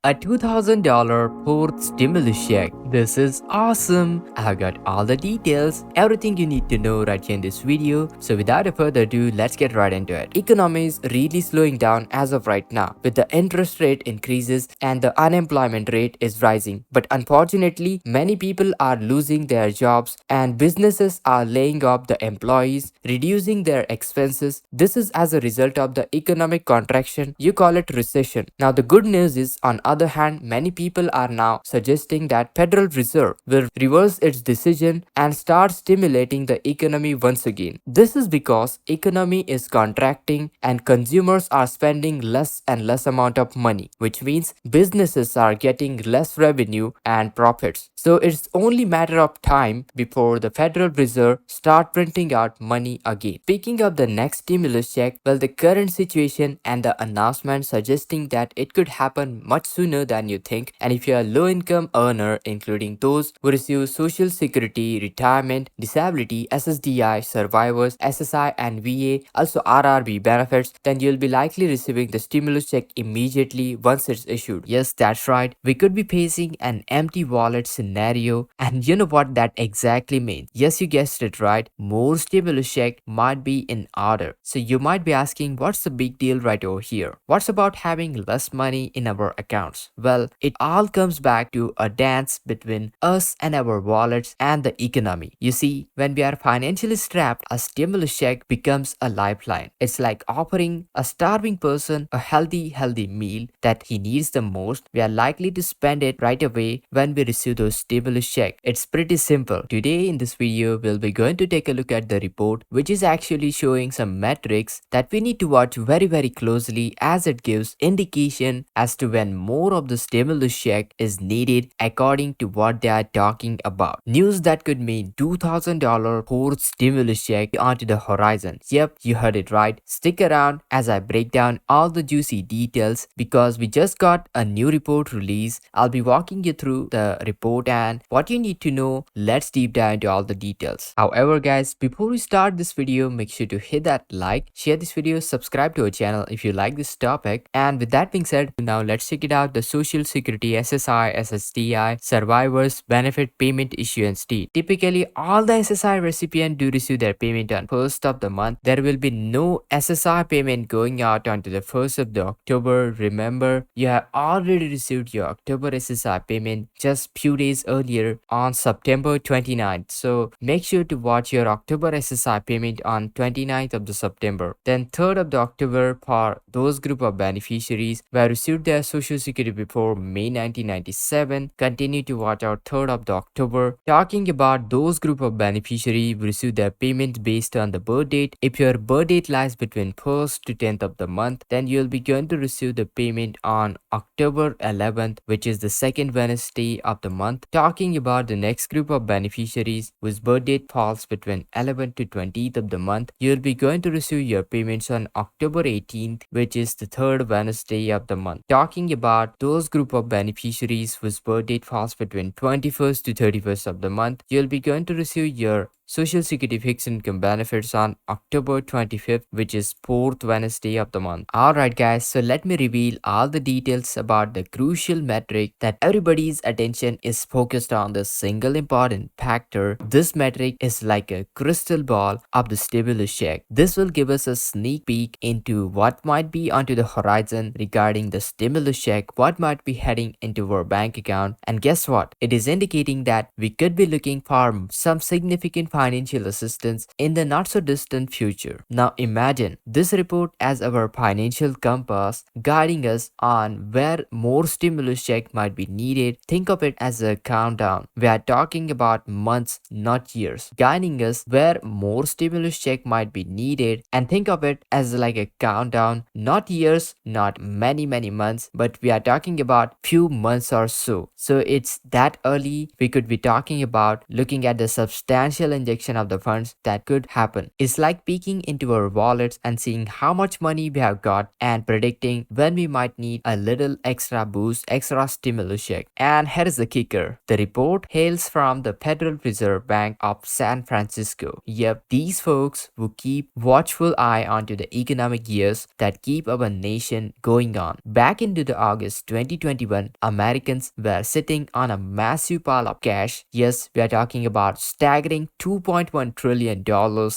A $2,000 fourth stimulus check. This is awesome. I've got all the details, everything you need to know right here in this video. So without a further ado, let's get right into it. Economy is really slowing down as of right now, with the interest rate increases and the unemployment rate is rising. But unfortunately, many people are losing their jobs and businesses are laying off the employees, reducing their expenses. This is as a result of the economic contraction. You call it recession. Now the good news is, on other hand, many people are now suggesting that Federal Reserve will reverse its decision and start stimulating the economy once again. This is because economy is contracting and consumers are spending less and less amount of money, which means businesses are getting less revenue and profits. So it's only matter of time before the Federal Reserve start printing out money again. Speaking of the next stimulus check, well, the current situation and the announcement suggesting that it could happen much sooner than you think. And if you're a low income earner, including those who receive Social Security, retirement, disability, SSDI, survivors, SSI and VA, also RRB benefits, then you'll be likely receiving the stimulus check immediately once it's issued. Yes, that's right. We could be facing an empty wallet scenario, and you know what that exactly means. Yes, you guessed it right. More stimulus check might be in order. So you might be asking, what's the big deal right over here? What's about having less money in our accounts? Well, it all comes back to a dance between us and our wallets and the economy. You see, when we are financially strapped, a stimulus check becomes a lifeline. It's like offering a starving person a healthy meal that he needs the most. We are likely to spend it right away when we receive those stimulus check. It's pretty simple. Today in this video, we'll be going to take a look at the report, which is actually showing some metrics that we need to watch very closely, as it gives indication as to when more of the stimulus check is needed according to what they are talking about. News that could mean $2,000 fourth stimulus check onto the horizon. Yep, you heard it right. Stick around as I break down all the juicy details, because we just got a new report release. I'll be walking you through the report and what you need to know. Let's deep dive into all the details. However guys, before we start this video, make sure to hit that like, share this video, subscribe to our channel if you like this topic. And with that being said, now let's check it out. The Social Security, SSI, SSDI, survivors benefit payment issuance date. Typically all the SSI recipients do receive their payment on 1st of the month. There will be no SSI payment going out until the 1st of the October. Remember, you have already received your October SSI payment just few days earlier on September 29th. So make sure to watch your October SSI payment on 29th of the September. Then 3rd of the October for those group of beneficiaries who have received their Social Security before May 1997. Continue to watch out 3rd of the October. Talking about those group of beneficiaries who receive their payment based on the birth date. If your birth date lies between 1st to 10th of the month, then you'll be going to receive the payment on October 11th, which is the second Wednesday of the month. Talking about the next group of beneficiaries whose birth date falls between 11th to 20th of the month, you'll be going to receive your payments on October 18th, which is the third Wednesday of the month. Talking about those group of beneficiaries whose birth date falls between 21st to 31st of the month, you'll be going to receive your Social Security fixed income benefits on October 25th, which is 4th Wednesday of the month. Alright guys, so let me reveal all the details about the crucial metric that everybody's attention is focused on, the single important factor. This metric is like a crystal ball of the stimulus check. This will give us a sneak peek into what might be onto the horizon regarding the stimulus check, what might be heading into our bank account. And guess what? It is indicating that we could be looking for some significant financial assistance in the not so distant future. Now imagine this report as our financial compass guiding us on where more stimulus check might be needed. Think of it as a countdown. We are talking about months, not years, guiding us where more stimulus check might be needed. And think of it as like a countdown, not years, not many months, but we are talking about few months or so. So it's that early. We could be talking about looking at the substantial injection injection of the funds that could happen. It's like peeking into our wallets and seeing how much money we have got and predicting when we might need a little extra boost, extra stimulus check. And here is the kicker. The report hails from the Federal Reserve Bank of San Francisco. Yep, these folks who keep watchful eye onto the economic gears that keep our nation going on. Back into the August 2021, Americans were sitting on a massive pile of cash. Yes, we are talking about staggering $2.1 trillion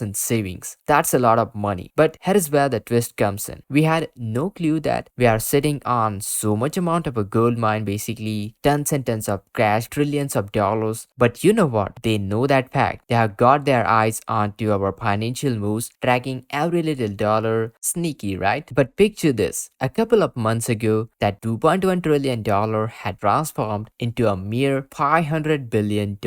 in savings. That's a lot of money. But here is where the twist comes in. We had no clue that we are sitting on so much amount of a gold mine, basically tons and tons of cash, trillions of dollars. But you know what? They know that fact. They have got their eyes onto our financial moves, tracking every little dollar. Sneaky, right? But picture this. A couple of months ago, that $2.1 trillion had transformed into a mere $500 billion.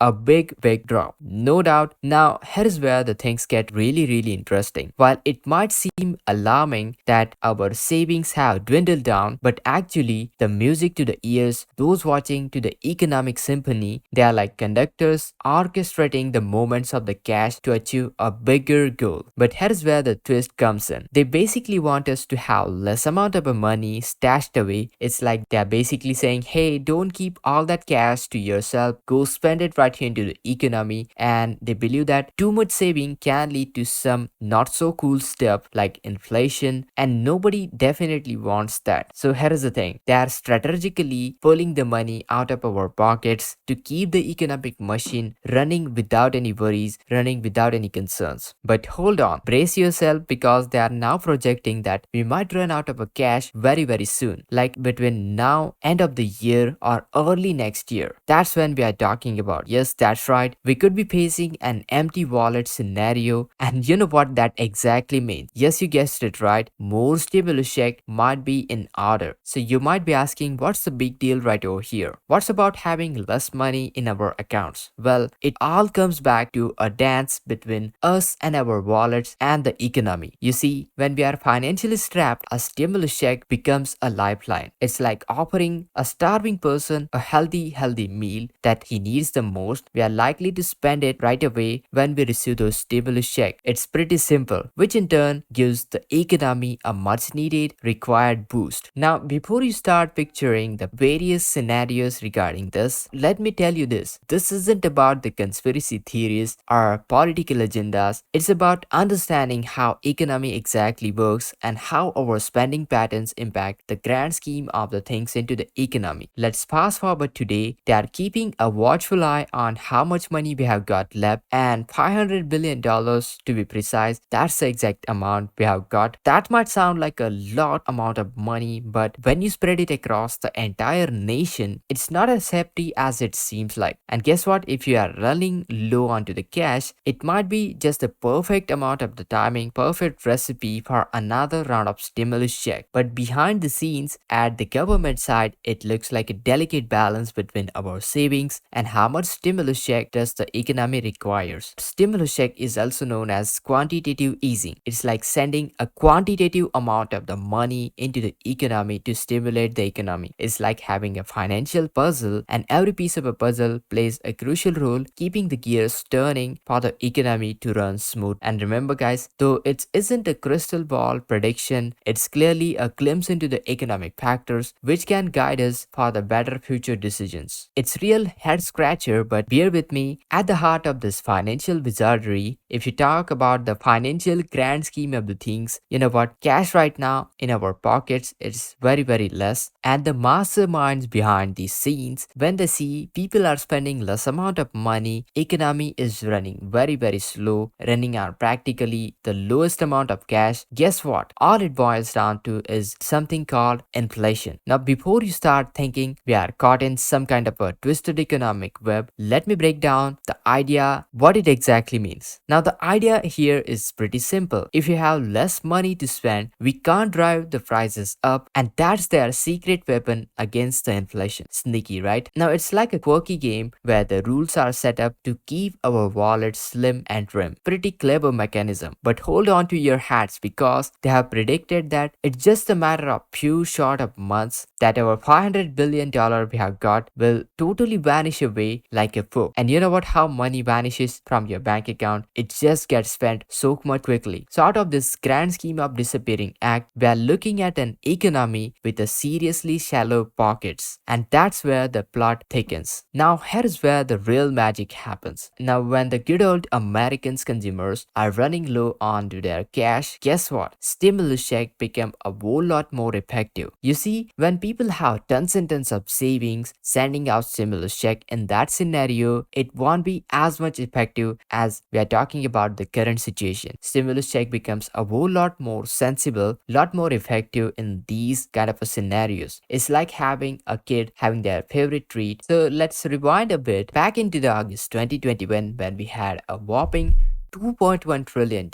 A big drop. No doubt. Now, here is where the things get really interesting. While it might seem alarming that our savings have dwindled down, but actually, the music to the ears, those watching to the economic symphony, they are like conductors orchestrating the movements of the cash to achieve a bigger goal. But here's where the twist comes in. They basically want us to have less amount of money stashed away. It's like they're basically saying, hey, don't keep all that cash to yourself, go spend it right here into the economy. And they believe that too much saving can lead to some not so cool stuff like inflation, and nobody definitely wants that. So here is the thing. They are strategically pulling the money out of our pockets to keep the economic machine running without any worries, running without any concerns. But hold on, brace yourself, because they are now projecting that we might run out of cash very soon, like between now end of the year or early next year. That's when we are talking about. Yes, that's right. We could be facing an empty wallet scenario, and you know what that exactly means. Yes, you guessed it right. More stimulus check might be in order. So you might be asking, what's the big deal right over here? What's about having less money in our accounts? Well, it all comes back to a dance between us and our wallets and the economy. You see, when we are financially strapped, a stimulus check becomes a lifeline. It's like offering a starving person a healthy meal that he needs the most. We are likely to spend it right away when we receive those stimulus check. It's pretty simple, which in turn gives the economy a much needed required boost. Now, before you start picturing the various scenarios regarding this, let me tell you this. This isn't about the conspiracy theories or political agendas. It's about understanding how economy exactly works and how our spending patterns impact the grand scheme of the things into the economy. Let's fast forward today. They are keeping a watchful eye on how much money we have got left, and $500 billion to be precise. That's the exact amount we have got. That might sound like a lot amount of money, but when you spread it across the entire nation, it's not as hefty as it seems like. And guess what? If you are running low onto the cash, it might be just the perfect amount of the timing, perfect recipe for another round of stimulus check. But behind the scenes, at the government side, it looks like a delicate balance between our savings and how much stimulus check does the economy requires. Stimulus check is also known as quantitative easing. It's like sending a quantitative amount of the money into the economy to stimulate the economy. It's like having a financial puzzle, and every piece of a puzzle plays a crucial role keeping the gears turning for the economy to run smooth. And remember guys, though it isn't a crystal ball prediction, it's clearly a glimpse into the economic factors which can guide us for the better future decisions. It's real head scratcher, but bear with me. At the heart of this financial wizardry, if you talk about the financial grand scheme of the things, you know what, cash right now in our pockets is very less, and the masterminds behind these scenes, when they see people are spending less amount of money, economy is running very slow, running on practically the lowest amount of cash, guess what, all it boils down to is something called inflation. Now before you start thinking we are caught in some kind of a twisted economic web, let me break down the idea, what it exactly means. Now the idea here is pretty simple. If you have less money to spend, we can't drive the prices up, and that's their secret weapon against the inflation. Sneaky, right? Now it's like a quirky game where the rules are set up to keep our wallets slim and trim. Pretty clever mechanism. But hold on to your hats, because they have predicted that it's just a matter of few short of months that our $500 billion we have got will totally vanish away like a fog. And you know what? How much money vanishes from your bank account. It just gets spent so much quickly. So out of this grand scheme of disappearing act, we are looking at an economy with a seriously shallow pockets. And that's where the plot thickens. Now here's where the real magic happens. Now when the good old Americans consumers are running low on their cash, guess what? Stimulus check become a whole lot more effective. You see, when people have tons and tons of savings, sending out stimulus check in that scenario, it won't be as much effective as we are talking about the current situation. Stimulus check becomes a whole lot more sensible, lot more effective in these kind of scenarios. It's like having a kid having their favorite treat. So let's rewind a bit back into the August 2021 when we had a whopping $2.1 trillion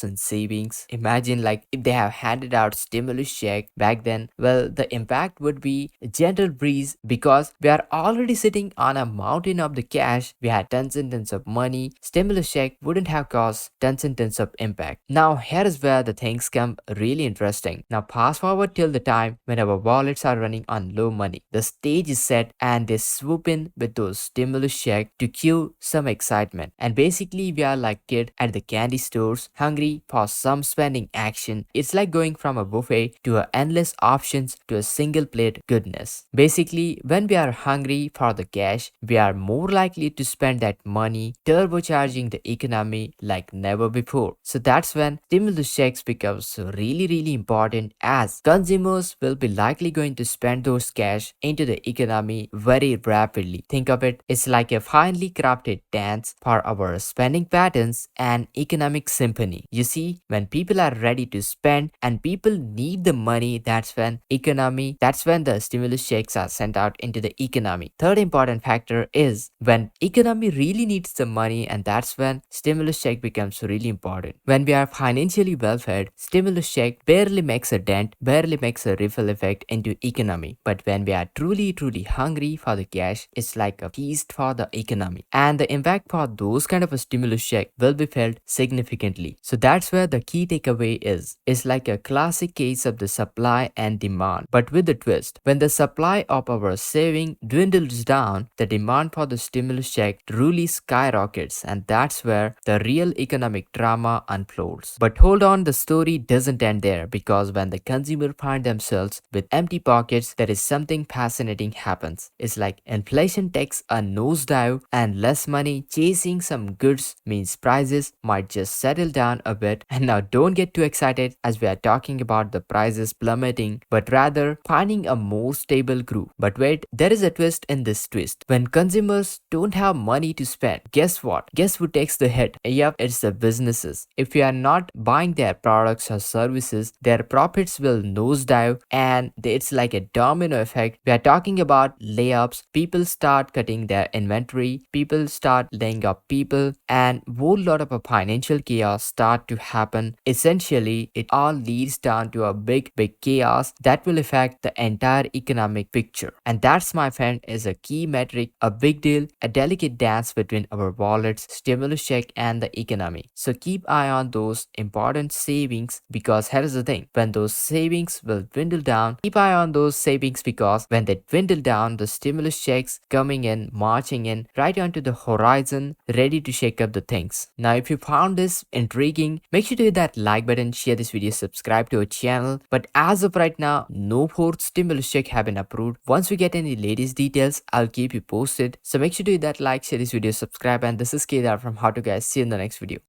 in savings. Imagine like if they have handed out stimulus check back then, well, the impact would be a gentle breeze because we are already sitting on a mountain of the cash. We had tons and tons of money. Stimulus check wouldn't have caused tons and tons of impact. Now here is where the things come really interesting. Now fast forward till the time when our wallets are running on low money. The stage is set and they swoop in with those stimulus check to cue some excitement. And basically we are like kid at the candy stores, hungry for some spending action. It's like going from a buffet to a endless options to a single plate goodness. Basically, when we are hungry for the cash, we are more likely to spend that money, turbocharging the economy like never before. So that's when stimulus checks becomes really important as consumers will be likely going to spend those cash into the economy very rapidly. Think of it, it's like a finely crafted dance for our spending patterns and economic symphony. You see, when people are ready to spend and people need the money, that's when the stimulus checks are sent out into the economy. Third important factor is when economy really needs the money, and that's when stimulus check becomes really important. When we are financially well fed, stimulus check barely makes a dent, barely makes a ripple effect into economy. But when we are truly hungry for the cash, it's like a feast for the economy. And the impact for those kind of a stimulus check will be felt significantly. So that's where the key takeaway is. It's like a classic case of the supply and demand, but with a twist. When the supply of our saving dwindles down, the demand for the stimulus check truly skyrockets, and that's where the real economic drama unfolds. But hold on, the story doesn't end there, because when the consumer find themselves with empty pockets, there is something fascinating happens. It's like inflation takes a nosedive and less money chasing some goods means prices might just settle down a bit. And now don't get too excited as we are talking about the prices plummeting, but rather finding a more stable groove. But wait, there is a twist in this twist. When consumers don't have money to spend, guess what? Guess who takes the hit? Yep, it's the businesses. If you are not buying their products or services, their profits will nosedive, and it's like a domino effect. We are talking about layoffs. People start cutting their inventory, people start laying off people, and whole lot of a financial chaos start to happen. Essentially, it all leads down to a big chaos that will affect the entire economic picture. And that's, my friend, is a key metric, a big deal, a delicate dance between our wallets, stimulus check, and the economy. So keep eye on those important savings, because here's the thing, when those savings will dwindle down, keep eye on those savings, because when they dwindle down, the stimulus checks coming in, marching in right onto the horizon, ready to shake up the things. Now, if you found this intriguing, make sure to hit that like button, share this video, subscribe to our channel. But as of right now, no fourth stimulus check have been approved. Once we get any latest details, I'll keep you posted. So make sure to hit that like, share this video, subscribe, and this is Kedar from How to Guys. See you in the next video.